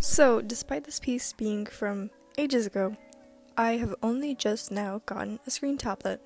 So, despite this piece being from ages ago, I have only just now gotten a screen tablet.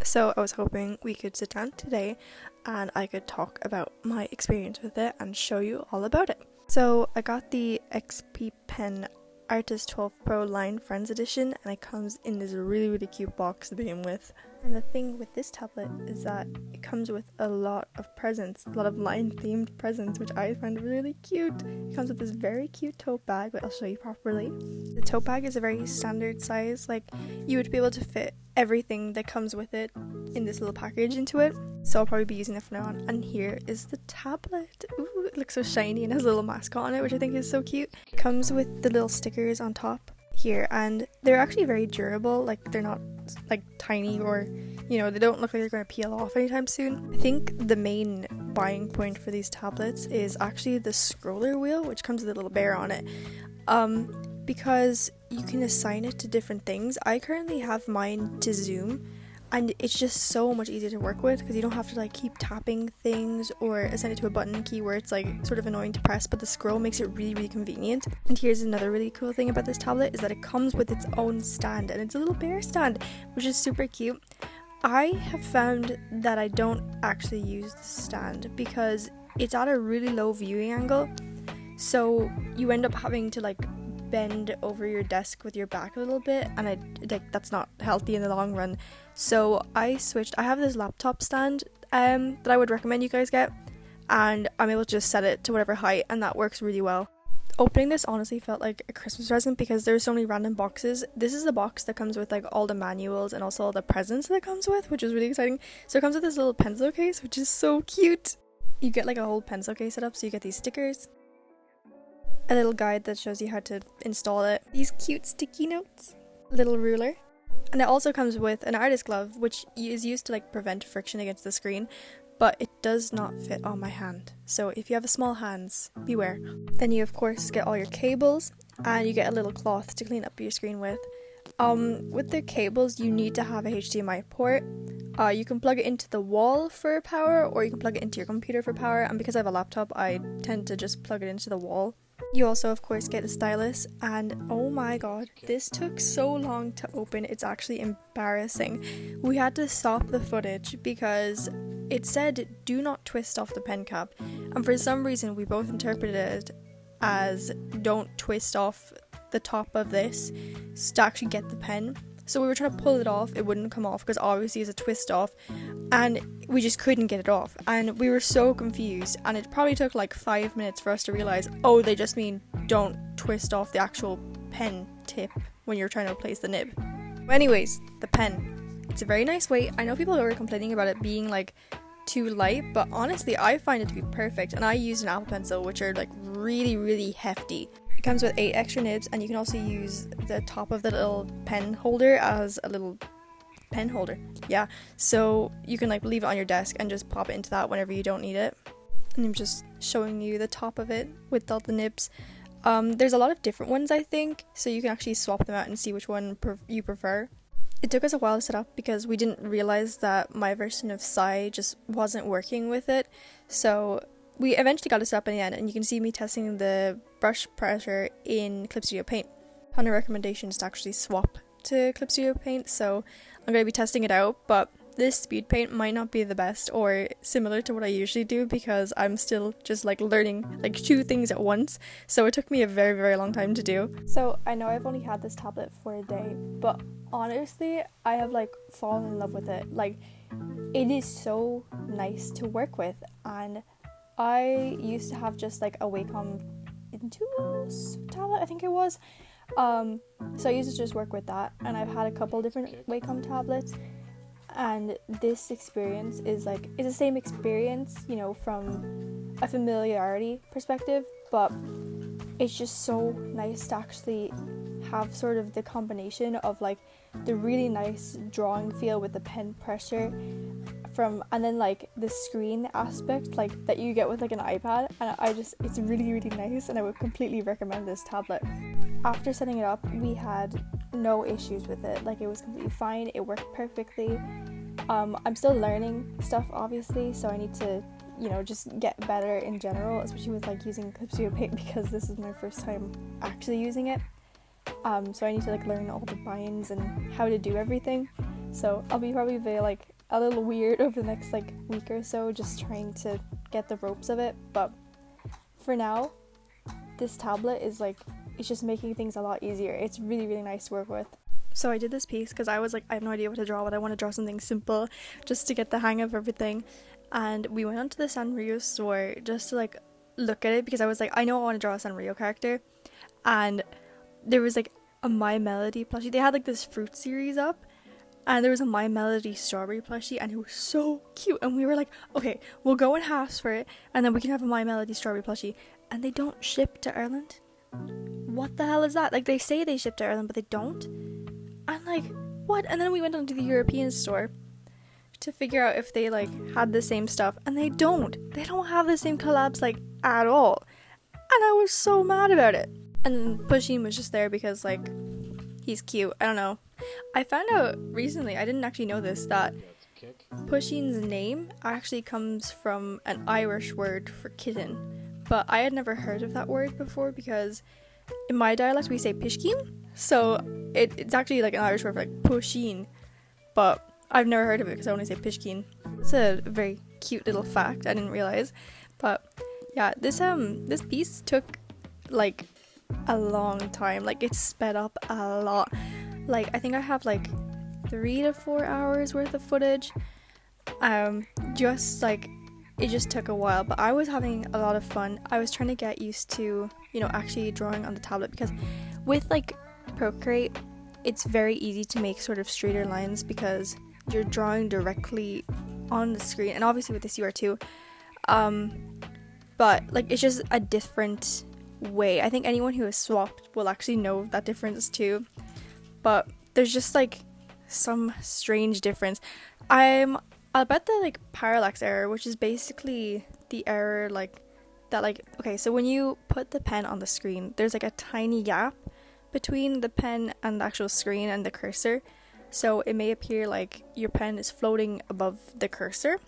So I was hoping we could sit down today and I could talk about my experience with it and show you all about it. So I got the XP Pen Artist 12 Pro Line Friends Edition, and it comes in this really cute box to begin with. And the thing with this tablet is that it comes with a lot of presents, a lot of line themed presents, which I find really cute. It comes with this very cute tote bag, but I'll show you properly. The tote bag is a very standard size, like you would be able to fit everything that comes with it in this little package into it. So I'll probably be using it from now on. And here is the tablet. Ooh, it looks so shiny and has a little mascot on it, which I think is so cute. It comes with the little stickers on top here, and they're actually very durable. Like, they're not like tiny, or you know, they don't look like they're going to peel off anytime soon. I think the main buying point for these tablets is actually the scroller wheel, which comes with a little bear on it, because you can assign it to different things. I currently have mine to zoom, and it's just so much easier to work with because you don't have to like keep tapping things or assign it to a button key where it's like sort of annoying to press, but the scroll makes it really convenient. And here's another really cool thing about this tablet, is that it comes with its own stand, and it's a little bear stand, which is super cute. I have found that I don't actually use the stand because it's at a really low viewing angle, so you end up having to like bend over your desk with your back a little bit, and that's not healthy in the long run. So I have this laptop stand that I would recommend you guys get, and I'm able to just set it to whatever height, and that works really well. Opening this honestly felt like a Christmas present because there's so many random boxes. This is the box that comes with like all the manuals and also all the presents that it comes with, which is really exciting. So it comes with this little pencil case, which is so cute. You get like a whole pencil case set up, so you get these stickers, a little guide that shows you how to install it, these cute sticky notes, a little ruler, and it also comes with an artist glove, which is used to like prevent friction against the screen, but it does not fit on my hand. So if you have small hands, beware. Then you of course get all your cables, and you get a little cloth to clean up your screen with. With the cables, you need to have a HDMI port. You can plug it into the wall for power, or you can plug it into your computer for power, and because I have a laptop, I tend to just plug it into the wall. You also of course get a stylus, and oh my god, this took so long to open, it's actually embarrassing. We had to stop the footage because it said do not twist off the pen cap, and for some reason we both interpreted it as don't twist off the top of this to actually get the pen. So we were trying to pull it off, it wouldn't come off because obviously it's a twist off, and we just couldn't get it off, and we were so confused, and it probably took like 5 minutes for us to realize, oh, they just mean don't twist off the actual pen tip when you're trying to replace the nib. Anyways, the pen, it's a very nice weight. I know people were complaining about it being like too light, but honestly I find it to be perfect, and I use an Apple Pencil, which are like really hefty. It comes with 8 extra nibs, and you can also use the top of the little pen holder as a little pen holder. Yeah, so you can like leave it on your desk and just pop it into that whenever you don't need it. And I'm just showing you the top of it with all the nibs. There's a lot of different ones, I think, so you can actually swap them out and see which one you prefer. It took us a while to set up because we didn't realize that my version of Psy just wasn't working with it, so we eventually got it set up in the end, and you can see me testing the brush pressure in Clip Studio Paint. On a recommendation is to actually swap to Clip Studio Paint, so I'm going to be testing it out, but this Speedpaint might not be the best or similar to what I usually do because I'm still just like learning like 2 things at once, so it took me a very long time to do. So I know I've only had this tablet for a day, but honestly I have like fallen in love with it. Like, it is so nice to work with, and I used to have just like a Wacom Intuos tablet, I think it was. So I used to just work with that, and I've had a couple different Wacom tablets, and this experience is like, it's the same experience, you know, from a familiarity perspective, but it's just so nice to actually have sort of the combination of like the really nice drawing feel with the pen pressure and then like the screen aspect like that you get with like an iPad, and it's really nice, and I would completely recommend this tablet. After setting it up, we had no issues with it. Like, it was completely fine, it worked perfectly. I'm still learning stuff obviously, so I need to you know, just get better in general, especially with like using Speedpaint, because this is my first time actually using it. So I need to like learn all the binds and how to do everything. So I'll be probably like a little weird over the next like week or so, just trying to get the ropes of it. But for now, this tablet is like, it's just making things a lot easier. It's really, really nice to work with. So I did this piece because I was like, I have no idea what to draw, but I want to draw something simple just to get the hang of everything. And we went onto the Sanrio store just to like look at it, because I was like, I know I want to draw a Sanrio character. And there was like a My Melody plushie. They had like this fruit series up, and there was a My Melody strawberry plushie, and it was so cute. And we were like, okay, we'll go in halves for it, and then we can have a My Melody strawberry plushie. And they don't ship to Ireland. What the hell is that? Like, they say they ship to Ireland, but they don't. I'm like, what? And then we went onto the European store to figure out if they like had the same stuff, and they don't have the same collabs like at all. And I was so mad about it. And Pusheen was just there because like he's cute. I don't know, I found out recently, I didn't actually know this, that Pusheen's name actually comes from an Irish word for kitten, but I had never heard of that word before, because in my dialect we say pishkeen, so it's actually like an Irish word for like Pusheen, but I've never heard of it because I only say pishkeen. It's a very cute little fact I didn't realize. But yeah, this piece took like a long time. Like, it's sped up a lot. Like, I think I have like 3 to 4 hours worth of footage. Just like, it just took a while, but I was having a lot of fun. I was trying to get used to, you know, actually drawing on the tablet, because with like Procreate, it's very easy to make sort of straighter lines because you're drawing directly on the screen, and obviously with this you are too. But like, it's just a different way. I think anyone who has swapped will actually know that difference too. But there's just like some strange difference. I'll bet the like parallax error, which is basically the error like that, like, okay, so when you put the pen on the screen, there's like a tiny gap between the pen and the actual screen and the cursor, so it may appear like your pen is floating above the cursor.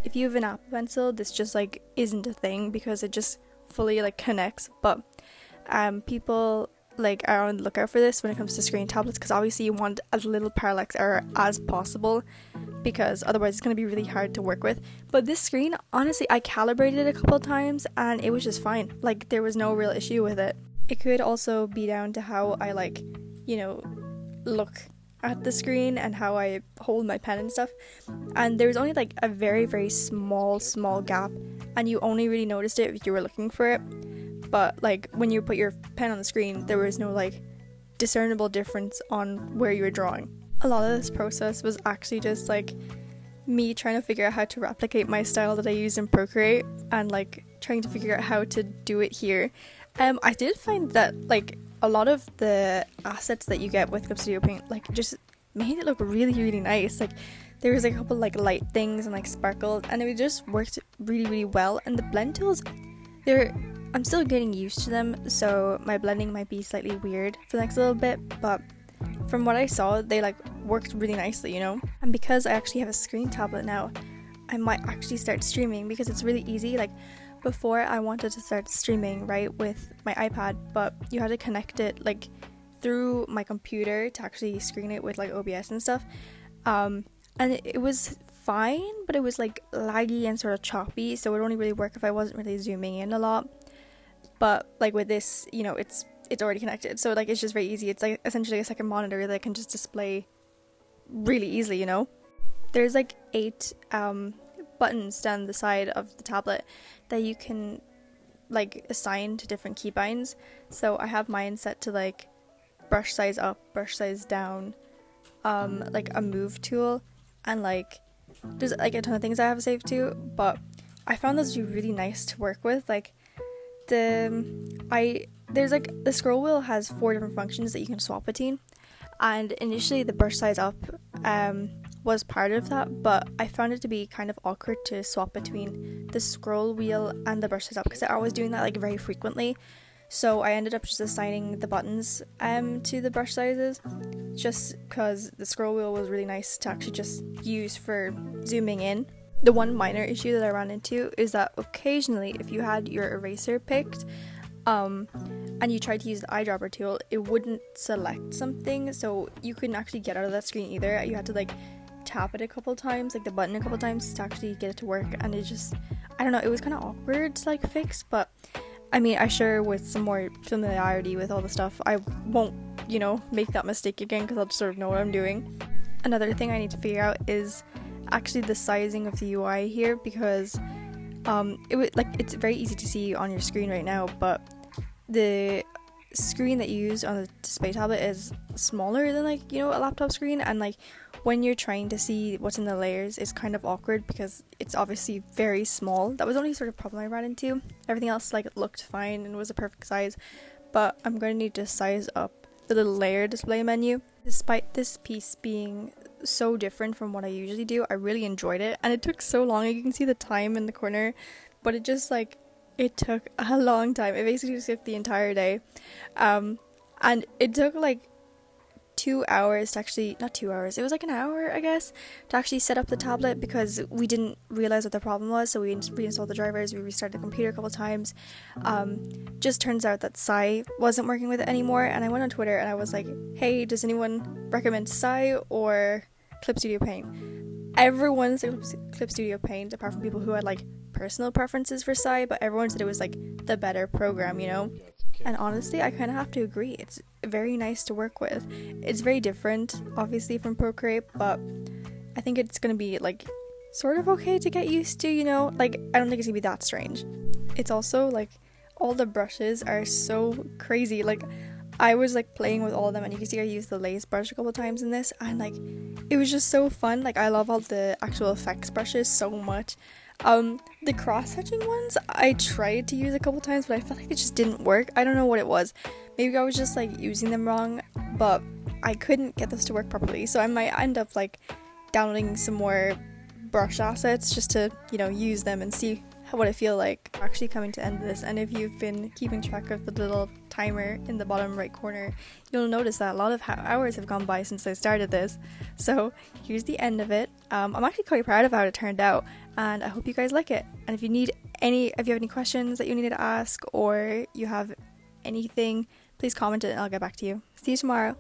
If you have an Apple Pencil, this just like isn't a thing because it just fully like connects. But people like are on the lookout for this when it comes to screen tablets, because obviously you want as little parallax error as possible, because otherwise it's going to be really hard to work with. But this screen, honestly, I calibrated it a couple of times and it was just fine. Like, there was no real issue with it. It could also be down to how I like, you know, look at the screen and how I hold my pen and stuff. And there was only like a very, very small gap, and you only really noticed it if you were looking for it. But like, when you put your pen on the screen, there was no like discernible difference on where you were drawing. A lot of this process was actually just like me trying to figure out how to replicate my style that I use in Procreate, and like trying to figure out how to do it here. I did find that like a lot of the assets that you get with Speedpaint like just made it look really, really nice. Like, there was like a couple like light things and like sparkles, and it just worked really, really well. And the blend tools, I'm still getting used to them, so my blending might be slightly weird for the next little bit, but from what I saw, they like worked really nicely, you know. And because I actually have a screen tablet now, I might actually start streaming, because it's really easy. Like, before I wanted to start streaming right with my iPad, but you had to connect it like through my computer to actually screen it with like OBS and stuff, and it was fine, but it was like laggy and sort of choppy, so it would only really work if I wasn't really zooming in a lot. But like with this, you know, it's already connected, so like it's just very easy. It's like essentially a second monitor that can just display really easily, you know. There's like 8 buttons down the side of the tablet that you can like assign to different keybinds. So I have mine set to like brush size up, brush size down, like a move tool, and like there's like a ton of things I have saved to. But I found those to be really nice to work with. Like there's like the scroll wheel has 4 different functions that you can swap between, and initially the brush size up was part of that, but I found it to be kind of awkward to swap between the scroll wheel and the brush size up, because I was doing that like very frequently. So I ended up just assigning the buttons to the brush sizes, just because the scroll wheel was really nice to actually just use for zooming in. The one minor issue that I ran into is that occasionally if you had your eraser picked and you tried to use the eyedropper tool, it wouldn't select something, so you couldn't actually get out of that screen either. You had to like tap it a couple times, like the button a couple times, to actually get it to work, and it just, I don't know, it was kind of awkward to like fix. But I mean, I sure with some more familiarity with all the stuff, I won't, you know, make that mistake again, because I'll just sort of know what I'm doing. Another thing I need to figure out is actually the sizing of the UI here, because it would, like, it's very easy to see on your screen right now, but the screen that you use on the display tablet is smaller than, like, you know, a laptop screen, and like when you're trying to see what's in the layers, it's kind of awkward because it's obviously very small. That was the only sort of problem I ran into. Everything else like looked fine and was a perfect size, but I'm going to need to size up the little layer display menu. Despite this piece being so different from what I usually do, I really enjoyed it, and it took so long. You can see the time in the corner, but it just like, it took a long time. It basically just took the entire day, and it took like 2 hours to actually, not 2 hours, it was like an hour I guess, to actually set up the tablet, because we didn't realize what the problem was, so we reinstalled the drivers, we restarted the computer a couple times. Just turns out that Sai wasn't working with it anymore, and I went on Twitter and I was like, hey, does anyone recommend Sai or Clip Studio Paint? Everyone said Clip Studio Paint, apart from people who had like personal preferences for Sai, but everyone said it was like the better program, you know? And honestly, I kind of have to agree. It's very nice to work with. It's very different, obviously, from Procreate, but I think it's going to be, like, sort of okay to get used to, you know? Like, I don't think it's going to be that strange. It's also, like, all the brushes are so crazy. Like, I was, like, playing with all of them, and you can see I used the lace brush a couple times in this, and, like, it was just so fun. Like, I love all the actual effects brushes so much. The cross-hatching ones, I tried to use a couple times, but I felt like they just didn't work. I don't know what it was. Maybe I was just, like, using them wrong, but I couldn't get those to work properly, so I might end up, like, downloading some more brush assets just to, you know, use them and see what I feel like. I'm actually coming to the end of this, and if you've been keeping track of the little timer in the bottom right corner, you'll notice that a lot of hours have gone by since I started this. So here's the end of it. I'm actually quite proud of how it turned out, and I hope you guys like it. And if you have any questions that you need to ask, or you have anything, please comment it and I'll get back to you. See you tomorrow.